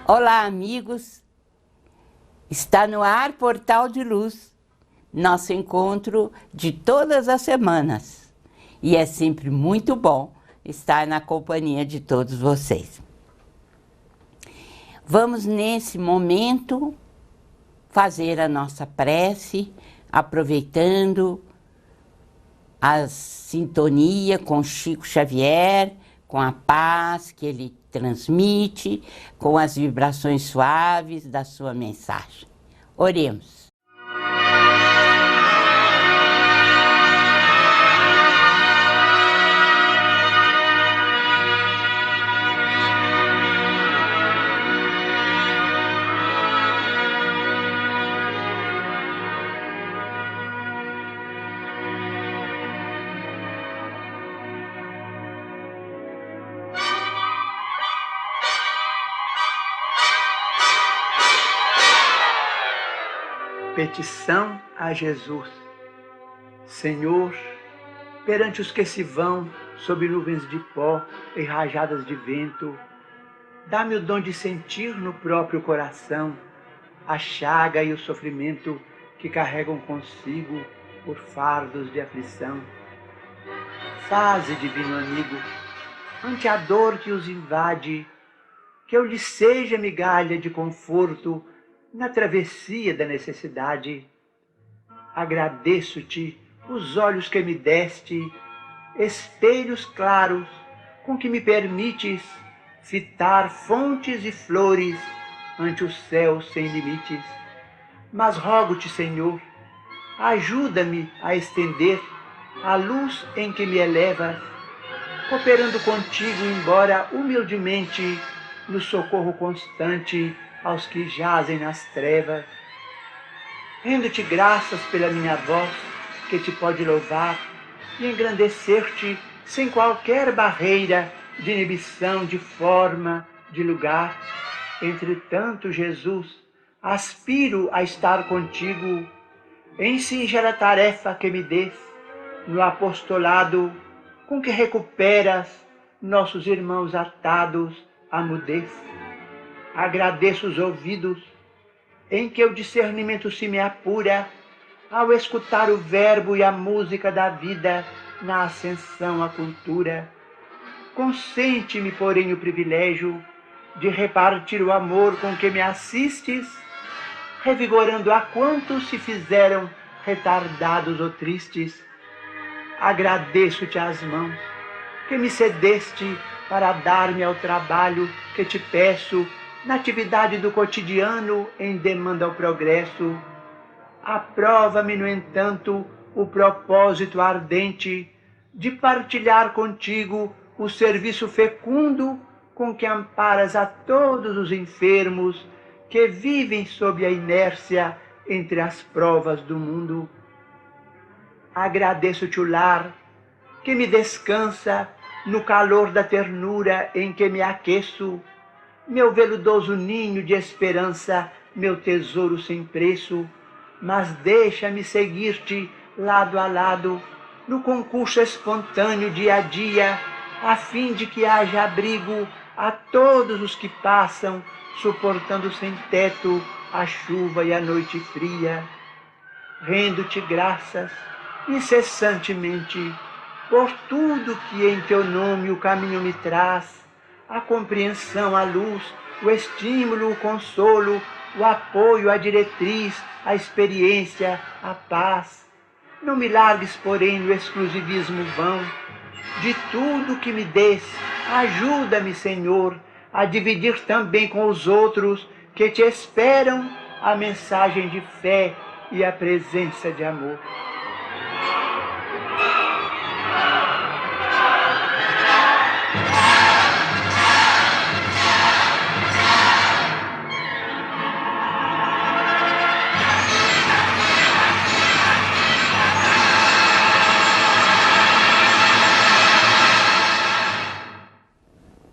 Olá, amigos! Está no ar Portal de Luz, nosso encontro de todas as semanas. E é sempre muito bom estar na companhia de todos vocês. Vamos, nesse momento, fazer a nossa prece, aproveitando a sintonia com Chico Xavier, com a paz que ele transmite, com as vibrações suaves da sua mensagem. Oremos. Petição a Jesus. Senhor, perante os que se vão sob nuvens de pó e rajadas de vento, dá-me o dom de sentir no próprio coração a chaga e o sofrimento que carregam consigo por fardos de aflição. Faze, divino amigo, ante a dor que os invade, que eu lhes seja migalha de conforto na travessia da necessidade. Agradeço-te os olhos que me deste, espelhos claros com que me permites fitar fontes e flores ante o céu sem limites. Mas rogo-te, Senhor, ajuda-me a estender a luz em que me elevas, cooperando contigo, embora humildemente, no socorro constante aos que jazem nas trevas. Rendo-te graças pela minha voz, que te pode louvar e engrandecer-te sem qualquer barreira de inibição, de forma, de lugar. Entretanto, Jesus, aspiro a estar contigo em singela tarefa que me dês, no apostolado com que recuperas nossos irmãos atados à mudez. Agradeço os ouvidos em que o discernimento se me apura ao escutar o verbo e a música da vida na ascensão à cultura. Consente-me, porém, o privilégio de repartir o amor com que me assistes, revigorando a quantos se fizeram retardados ou tristes. Agradeço-te as mãos que me cedeste para dar-me ao trabalho que te peço, na atividade do cotidiano em demanda ao progresso. Aprova-me, no entanto, o propósito ardente de partilhar contigo o serviço fecundo com que amparas a todos os enfermos que vivem sob a inércia entre as provas do mundo. Agradeço-te o lar que me descansa no calor da ternura em que me aqueço, meu veludoso ninho de esperança, meu tesouro sem preço. Mas deixa-me seguir-te lado a lado, no concurso espontâneo dia a dia, a fim de que haja abrigo a todos os que passam, suportando sem teto a chuva e a noite fria. Rendo-te graças incessantemente por tudo que em teu nome o caminho me traz, a compreensão, a luz, o estímulo, o consolo, o apoio, a diretriz, a experiência, a paz. Não me largues, porém, no exclusivismo vão. De tudo que me dês, ajuda-me, Senhor, a dividir também com os outros que te esperam a mensagem de fé e a presença de amor.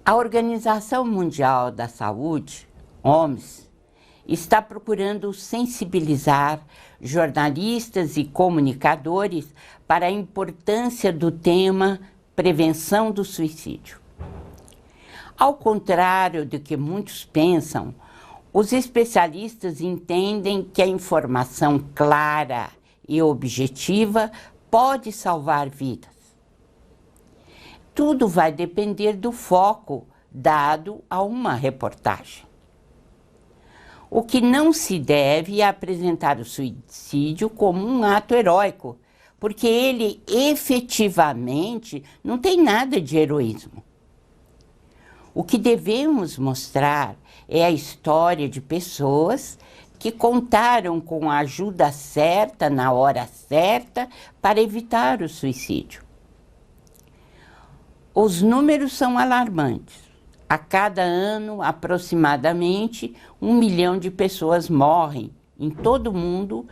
A Organização Mundial da Saúde, OMS, está procurando sensibilizar jornalistas e comunicadores para a importância do tema prevenção do suicídio. Ao contrário do que muitos pensam, Os especialistas entendem que a informação clara e objetiva pode salvar vidas. Tudo vai depender do foco dado a uma reportagem. O que não se deve é apresentar o suicídio como um ato heróico, porque ele efetivamente não tem nada de heroísmo. O que devemos mostrar é a história de pessoas que contaram com a ajuda certa, na hora certa, para evitar o suicídio. Os números são alarmantes. A cada ano, aproximadamente 1 milhão de pessoas morrem em todo o mundo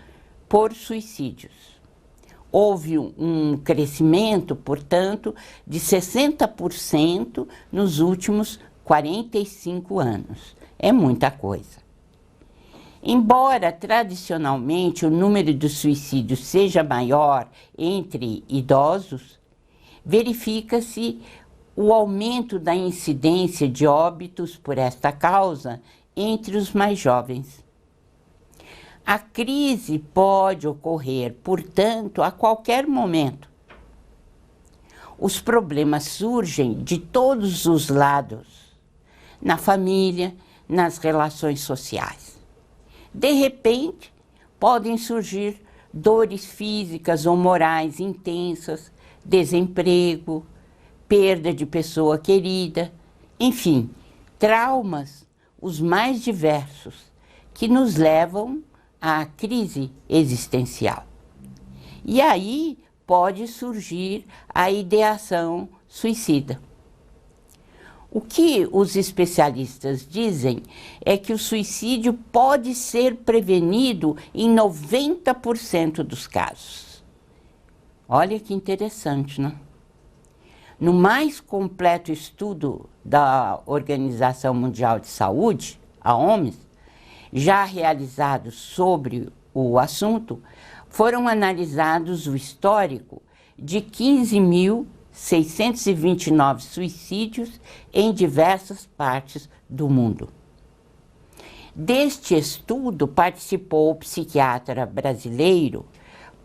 por suicídios. Houve um crescimento, portanto, de 60% nos últimos 45 anos. É muita coisa. Embora, tradicionalmente, o número de suicídios seja maior entre idosos, verifica-se o aumento da incidência de óbitos por esta causa entre os mais jovens. A crise pode ocorrer, portanto, a qualquer momento. Os problemas surgem de todos os lados, na família, nas relações sociais. De repente, podem surgir dores físicas ou morais intensas, desemprego, perda de pessoa querida, enfim, traumas os mais diversos que nos levam à crise existencial. E aí pode surgir a ideação suicida. O que os especialistas dizem é que o suicídio pode ser prevenido em 90% dos casos. Olha que interessante, né? No mais completo estudo da Organização Mundial de Saúde, a OMS, já realizado sobre o assunto, foram analisados o histórico de 15.629 suicídios em diversas partes do mundo. Deste estudo participou o psiquiatra brasileiro,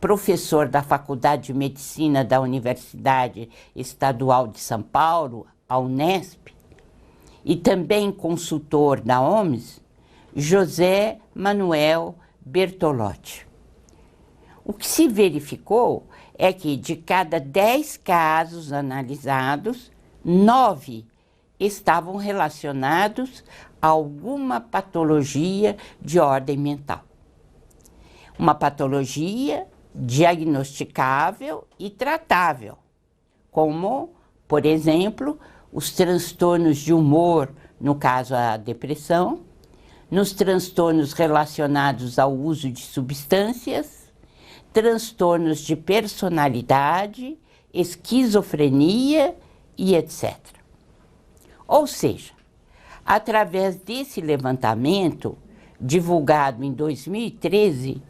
professor da Faculdade de Medicina da Universidade Estadual de São Paulo, a Unesp, e também consultor da OMS, José Manuel Bertolotti. O que se verificou é que de cada 10 casos analisados, 9 estavam relacionados a alguma patologia de ordem mental. Uma patologia diagnosticável e tratável, como, por exemplo, os transtornos de humor, no caso a depressão, nos transtornos relacionados ao uso de substâncias, transtornos de personalidade, esquizofrenia e etc. Ou seja, através desse levantamento, divulgado em 2013,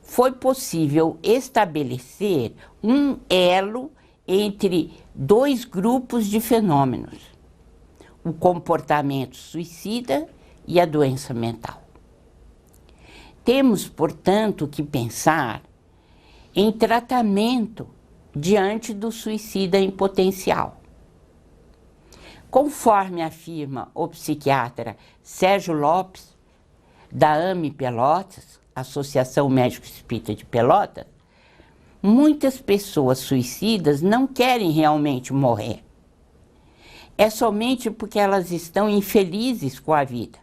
foi possível estabelecer um elo entre dois grupos de fenômenos: o comportamento suicida e a doença mental. Temos, portanto, que pensar em tratamento diante do suicida em potencial. Conforme afirma o psiquiatra Sérgio Lopes, da AME Pelotas, Associação Médico Espírita de Pelotas, muitas pessoas suicidas não querem realmente morrer. É somente porque elas estão infelizes com a vida.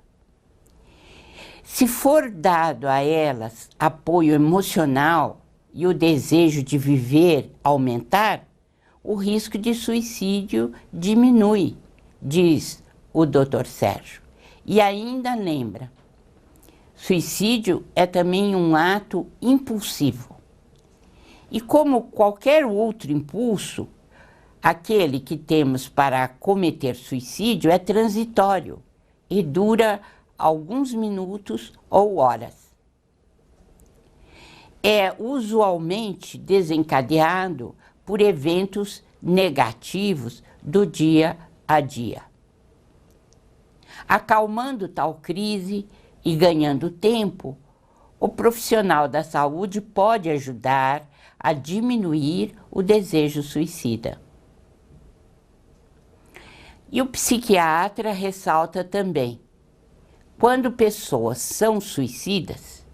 Se for dado a elas apoio emocional e o desejo de viver aumentar, o risco de suicídio diminui, diz o Dr. Sérgio. E ainda lembra: suicídio é também um ato impulsivo. E como qualquer outro impulso, aquele que temos para cometer suicídio é transitório e dura alguns minutos ou horas. É usualmente desencadeado por eventos negativos do dia a dia. Acalmando tal crise, E ganhando tempo, o profissional da saúde pode ajudar a diminuir o desejo suicida. E o psiquiatra ressalta também: quando pessoas são suicidas,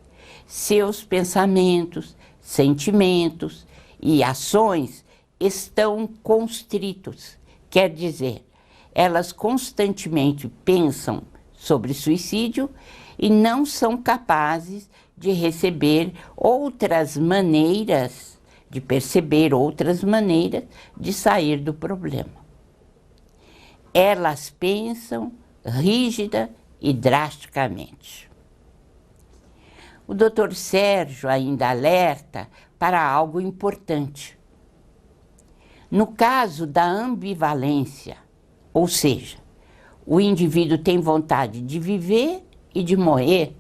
seus pensamentos, sentimentos e ações estão constritos. Quer dizer, elas constantemente pensam sobre suicídio e não são capazes de receber outras maneiras, de perceber outras maneiras de sair do problema. Elas pensam rígida e drasticamente. O Dr. Sérgio ainda alerta para algo importante. No caso da ambivalência, ou seja, o indivíduo tem vontade de viver e de morrer,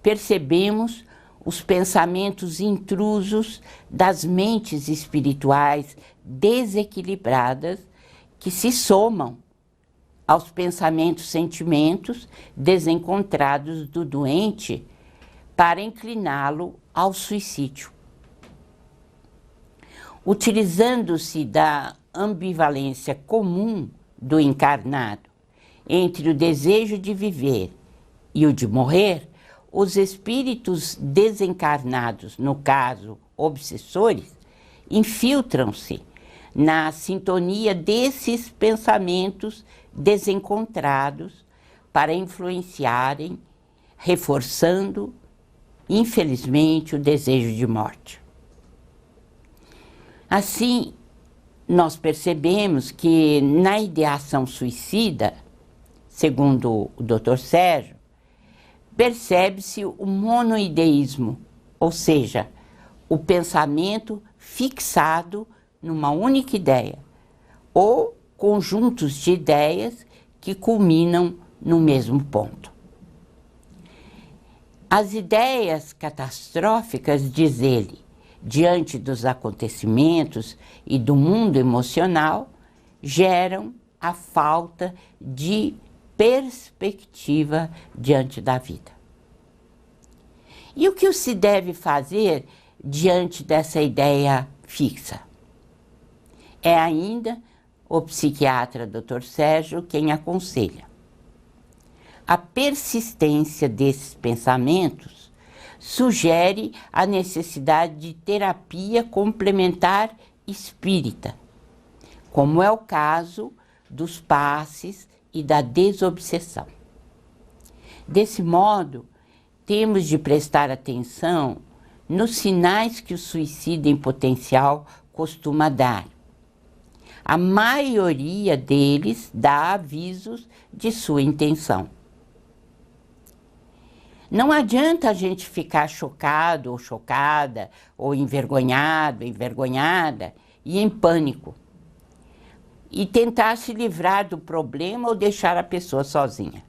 percebemos os pensamentos intrusos das mentes espirituais desequilibradas que se somam aos pensamentos, sentimentos desencontrados do doente para incliná-lo ao suicídio. Utilizando-se da ambivalência comum do encarnado entre o desejo de viver e o de morrer, os espíritos desencarnados, no caso obsessores, infiltram-se na sintonia desses pensamentos desencontrados para influenciarem, reforçando, infelizmente, o desejo de morte. Assim, nós percebemos que na ideação suicida, segundo o Dr. Sérgio, percebe-se o monoideísmo, ou seja, o pensamento fixado numa única ideia, ou conjuntos de ideias que culminam no mesmo ponto. As ideias catastróficas, diz ele, diante dos acontecimentos e do mundo emocional, geram a falta de perspectiva diante da vida. E o que se deve fazer diante dessa ideia fixa? É ainda o psiquiatra Dr. Sérgio quem aconselha. A persistência desses pensamentos sugere a necessidade de terapia complementar espírita, como é o caso dos passes e da desobsessão. Desse modo, temos de prestar atenção nos sinais que o suicida em potencial costuma dar. A maioria deles dá avisos de sua intenção. Não adianta a gente ficar chocado ou chocada, ou envergonhado, envergonhada e em pânico, e tentar se livrar do problema ou deixar a pessoa sozinha.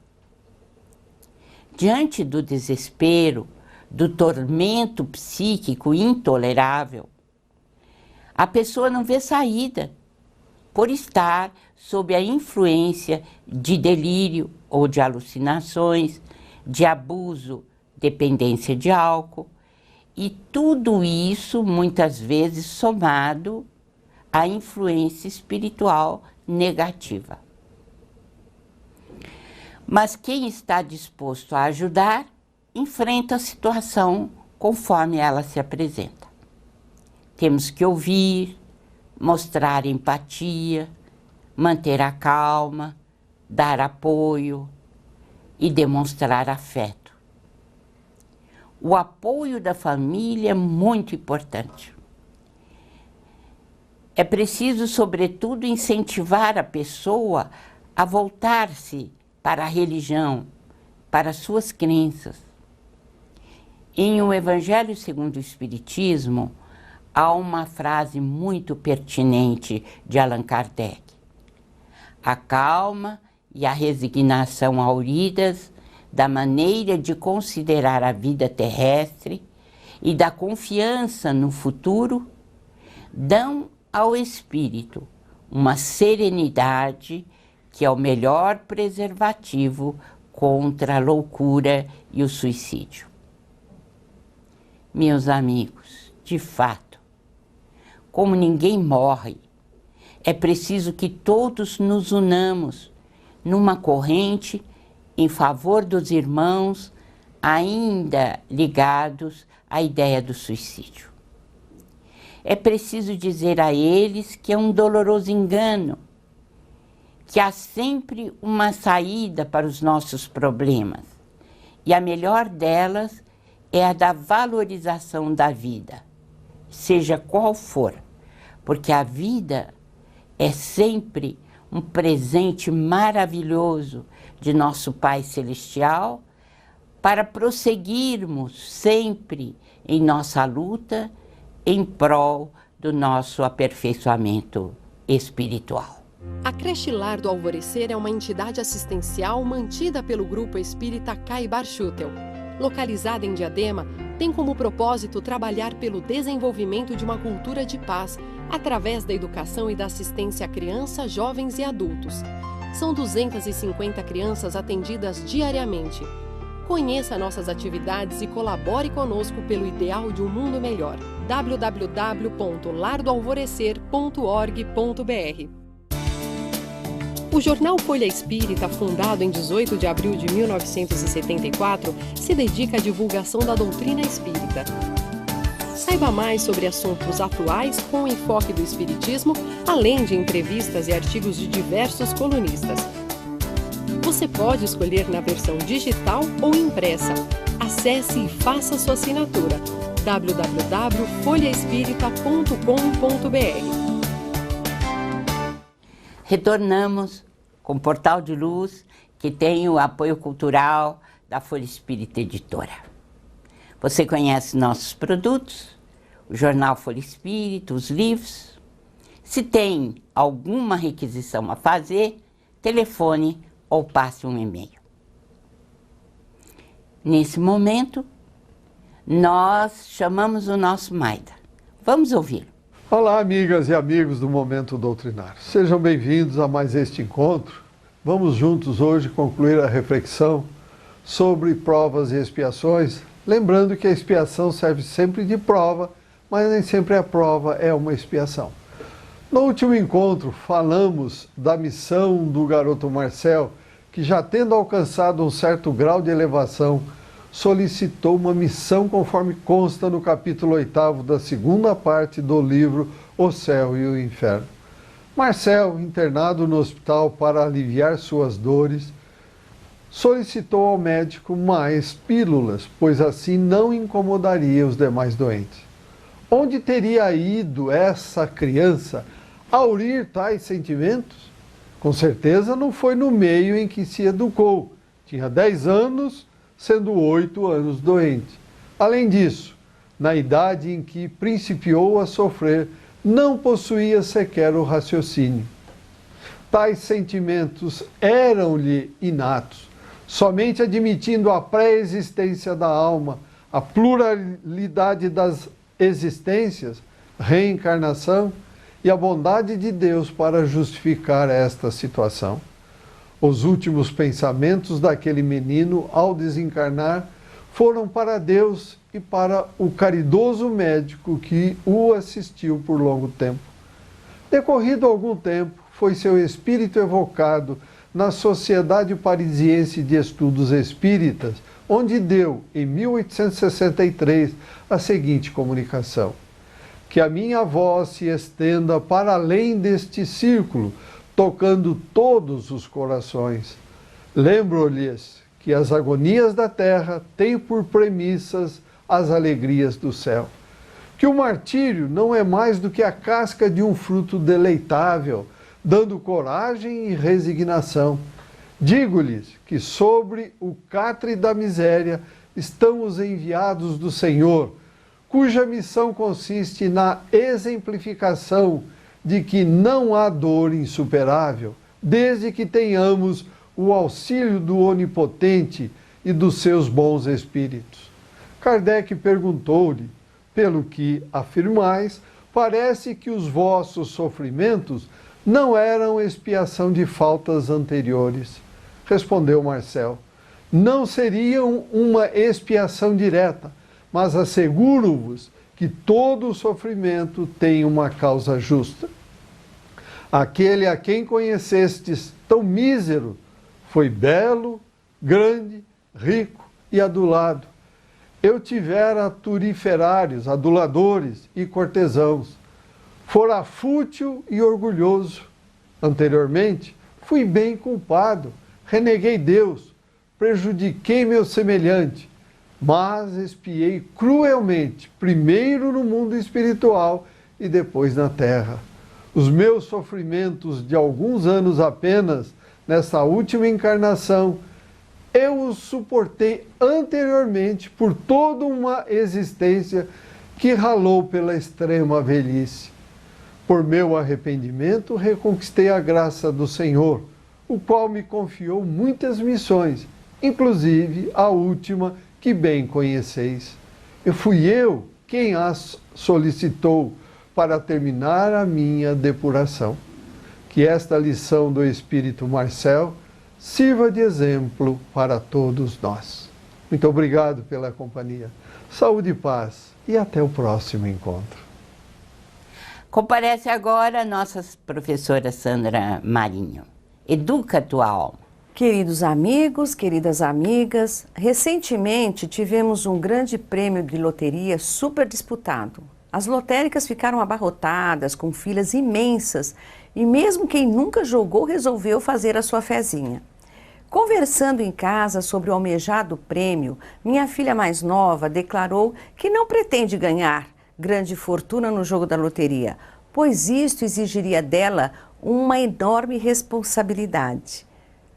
Diante do desespero, do tormento psíquico intolerável, a pessoa não vê saída por estar sob a influência de delírio ou de alucinações, de abuso, dependência de álcool, e tudo isso muitas vezes somado à influência espiritual negativa. Mas quem está disposto a ajudar, enfrenta a situação conforme ela se apresenta. Temos que ouvir, mostrar empatia, manter a calma, dar apoio e demonstrar afeto. O apoio da família é muito importante. É preciso, sobretudo, incentivar a pessoa a voltar-se para a religião, para suas crenças. Em O Evangelho segundo o Espiritismo, há uma frase muito pertinente de Allan Kardec. A calma e a resignação hauridas da maneira de considerar a vida terrestre e da confiança no futuro dão ao espírito uma serenidade que é o melhor preservativo contra a loucura e o suicídio. Meus amigos, de fato, como ninguém morre, é preciso que todos nos unamos numa corrente em favor dos irmãos ainda ligados à ideia do suicídio. É preciso dizer a eles que é um doloroso engano, que há sempre uma saída para os nossos problemas, e a melhor delas é a da valorização da vida, seja qual for, porque a vida é sempre um presente maravilhoso de nosso Pai Celestial para prosseguirmos sempre em nossa luta em prol do nosso aperfeiçoamento espiritual. A Creche Lar do Alvorecer é uma entidade assistencial mantida pelo Grupo Espírita Caibar Schutel. Localizada em Diadema, tem como propósito trabalhar pelo desenvolvimento de uma cultura de paz através da educação e da assistência a crianças, jovens e adultos. São 250 crianças atendidas diariamente. Conheça nossas atividades e colabore conosco pelo ideal de um mundo melhor. www.lardoalvorecer.org.br. O jornal Folha Espírita, fundado em 18 de abril de 1974, se dedica à divulgação da doutrina espírita. Saiba mais sobre assuntos atuais com o enfoque do espiritismo, além de entrevistas e artigos de diversos colunistas. Você pode escolher na versão digital ou impressa. Acesse e faça sua assinatura. www.folhaespírita.com.br. Retornamos com o Portal de Luz, que tem o apoio cultural da Folha Espírita Editora. Você conhece nossos produtos, o jornal Folha Espírita, os livros. Se tem alguma requisição a fazer, telefone ou passe um e-mail. Nesse momento, nós chamamos o nosso Maida. Vamos ouvi-lo. Olá, amigas e amigos do Momento Doutrinário. Sejam bem-vindos a mais este encontro. Vamos juntos hoje concluir a reflexão sobre provas e expiações, lembrando que a expiação serve sempre de prova, mas nem sempre a prova é uma expiação. No último encontro, falamos da missão do garoto Marcel, que já tendo alcançado um certo grau de elevação, solicitou uma missão conforme consta no capítulo 8º da segunda parte do livro O Céu e o Inferno. Marcel, internado no hospital para aliviar suas dores, solicitou ao médico mais pílulas, pois assim não incomodaria os demais doentes. Onde teria ido essa criança a aurir tais sentimentos? Com certeza não foi no meio em que se educou. Tinha 10 anos, sendo 8 anos doente. Além disso, na idade em que principiou a sofrer, não possuía sequer o raciocínio. Tais sentimentos eram-lhe inatos. Somente admitindo a pré-existência da alma, a pluralidade das existências, reencarnação e a bondade de Deus para justificar esta situação. Os últimos pensamentos daquele menino, ao desencarnar, foram para Deus e para o caridoso médico que o assistiu por longo tempo. Decorrido algum tempo, foi seu espírito evocado na Sociedade Parisiense de Estudos Espíritas, onde deu, em 1863, a seguinte comunicação: que a minha voz se estenda para além deste círculo, tocando todos os corações. Lembro-lhes que as agonias da terra têm por premissas as alegrias do céu. Que o martírio não é mais do que a casca de um fruto deleitável, dando coragem e resignação. Digo-lhes que sobre o catre da miséria estão os enviados do Senhor, cuja missão consiste na exemplificação de que não há dor insuperável, desde que tenhamos o auxílio do Onipotente e dos seus bons espíritos. Kardec perguntou-lhe: pelo que afirmais, parece que os vossos sofrimentos não eram expiação de faltas anteriores. Respondeu Marcel: não seriam uma expiação direta, mas asseguro-vos que todo o sofrimento tem uma causa justa. Aquele a quem conhecestes tão mísero foi belo, grande, rico e adulado. Eu tivera turiferários, aduladores e cortesãos. Fora fútil e orgulhoso. Anteriormente, fui bem culpado, reneguei Deus, prejudiquei meu semelhante, mas expiei cruelmente, primeiro no mundo espiritual e depois na terra. Os meus sofrimentos de alguns anos apenas, nessa última encarnação, eu os suportei anteriormente por toda uma existência que ralou pela extrema velhice. Por meu arrependimento, reconquistei a graça do Senhor, o qual me confiou muitas missões, inclusive a última que bem conheceis. Fui eu quem as solicitou para terminar a minha depuração. Que esta lição do Espírito Marcel sirva de exemplo para todos nós. Muito obrigado pela companhia. Saúde e paz e até o próximo encontro. Comparece agora a nossa professora Sandra Marinho. Educa a tua alma. Queridos amigos, queridas amigas, recentemente tivemos um grande prêmio de loteria super disputado. As lotéricas ficaram abarrotadas, com filas imensas, e mesmo quem nunca jogou resolveu fazer a sua fezinha. Conversando em casa sobre o almejado prêmio, minha filha mais nova declarou que não pretende ganhar grande fortuna no jogo da loteria, pois isto exigiria dela uma enorme responsabilidade.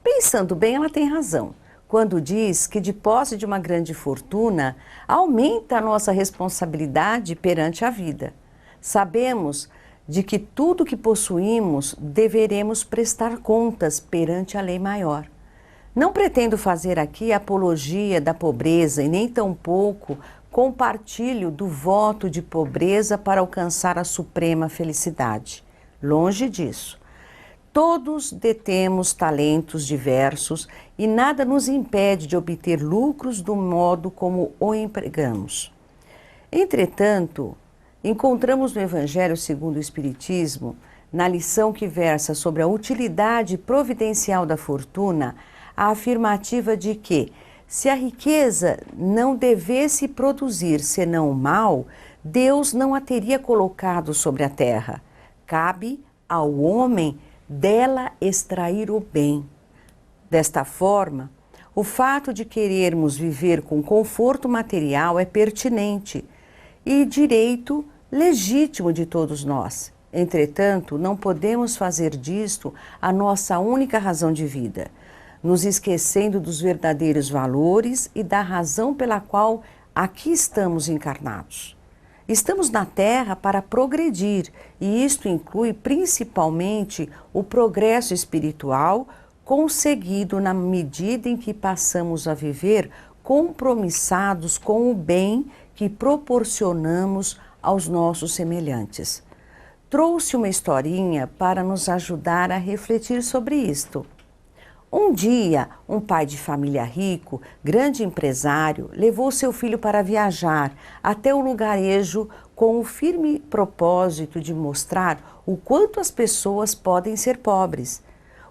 Pensando bem, ela tem razão, quando diz que de posse de uma grande fortuna, aumenta a nossa responsabilidade perante a vida. Sabemos de que tudo que possuímos deveremos prestar contas perante a lei maior. Não pretendo fazer aqui apologia da pobreza e nem tampouco compartilho do voto de pobreza para alcançar a suprema felicidade. Longe disso. Todos detemos talentos diversos e nada nos impede de obter lucros do modo como o empregamos. Entretanto, encontramos no Evangelho segundo o Espiritismo, na lição que versa sobre a utilidade providencial da fortuna, a afirmativa de que, se a riqueza não devesse produzir senão o mal, Deus não a teria colocado sobre a terra. Cabe ao homem dela extrair o bem. Desta forma, o fato de querermos viver com conforto material é pertinente e direito legítimo de todos nós. Entretanto, não podemos fazer disto a nossa única razão de vida, nos esquecendo dos verdadeiros valores e da razão pela qual aqui estamos encarnados. Estamos na Terra para progredir, e isto inclui principalmente o progresso espiritual conseguido na medida em que passamos a viver compromissados com o bem que proporcionamos aos nossos semelhantes. Trouxe uma historinha para nos ajudar a refletir sobre isto. Um dia, um pai de família rico, grande empresário, levou seu filho para viajar até o lugarejo com o firme propósito de mostrar o quanto as pessoas podem ser pobres.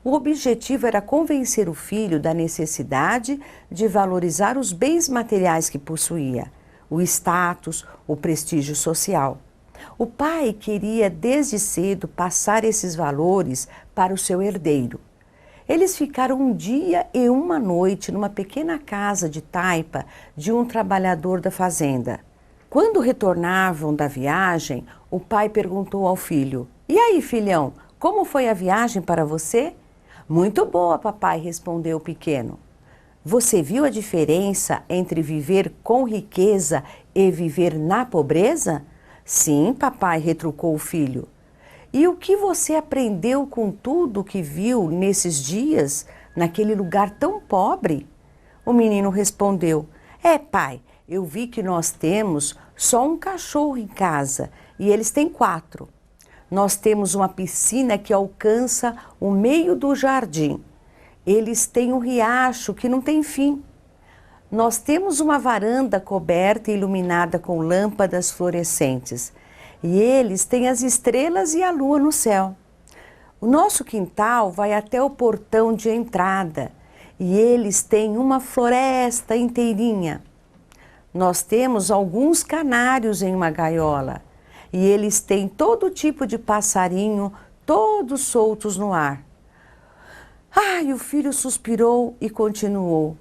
O objetivo era convencer o filho da necessidade de valorizar os bens materiais que possuía, o status, o prestígio social. O pai queria desde cedo passar esses valores para o seu herdeiro. Eles ficaram um dia e uma noite numa pequena casa de taipa de um trabalhador da fazenda. Quando retornavam da viagem, o pai perguntou ao filho: "E aí, filhão, como foi a viagem para você?" "Muito boa, papai", respondeu o pequeno. "Você viu a diferença entre viver com riqueza e viver na pobreza?" "Sim, papai", retrucou o filho. "E o que você aprendeu com tudo que viu nesses dias, naquele lugar tão pobre?" O menino respondeu: Pai, eu vi que nós temos só um cachorro em casa e eles têm 4. Nós temos uma piscina que alcança o meio do jardim. Eles têm um riacho que não tem fim. Nós temos uma varanda coberta e iluminada com lâmpadas fluorescentes. E eles têm as estrelas e a lua no céu. O nosso quintal vai até o portão de entrada. E eles têm uma floresta inteirinha. Nós temos alguns canários em uma gaiola. E eles têm todo tipo de passarinho, todos soltos no ar. Ai, o filho suspirou e continuou.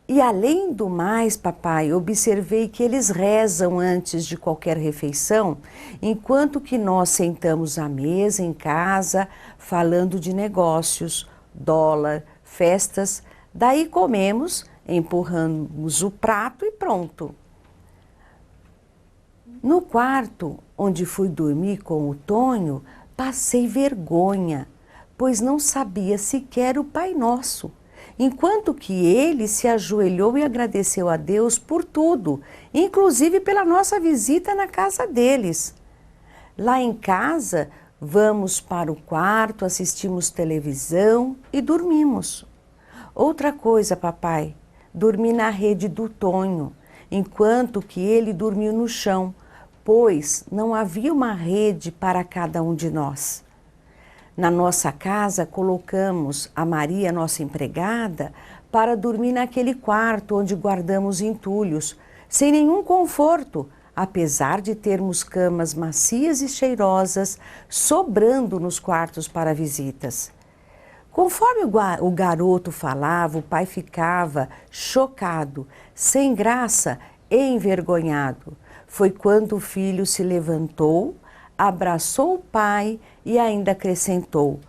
E além do mais, papai, observei que eles rezam antes de qualquer refeição, enquanto que nós sentamos à mesa em casa, falando de negócios, dólar, festas. Daí comemos, empurramos o prato e pronto. No quarto onde fui dormir com o Tonho, passei vergonha, pois não sabia sequer o Pai Nosso. Enquanto que ele se ajoelhou e agradeceu a Deus por tudo, inclusive pela nossa visita na casa deles. Lá em casa, vamos para o quarto, assistimos televisão e dormimos. Outra coisa, papai, dormi na rede do Tonho, enquanto que ele dormiu no chão, pois não havia uma rede para cada um de nós. Na nossa casa, colocamos a Maria, nossa empregada, para dormir naquele quarto onde guardamos entulhos, sem nenhum conforto, apesar de termos camas macias e cheirosas sobrando nos quartos para visitas. Conforme o garoto falava, o pai ficava chocado, sem graça e envergonhado. Foi quando o filho se levantou, abraçou o pai e ainda acrescentou: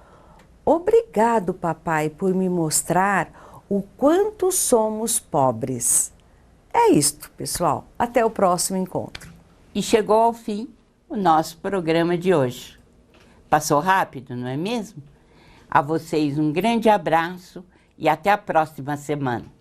"Obrigado, papai, por me mostrar o quanto somos pobres." É isto, pessoal. Até o próximo encontro. E chegou ao fim o nosso programa de hoje. Passou rápido, não é mesmo? A vocês um grande abraço e até a próxima semana.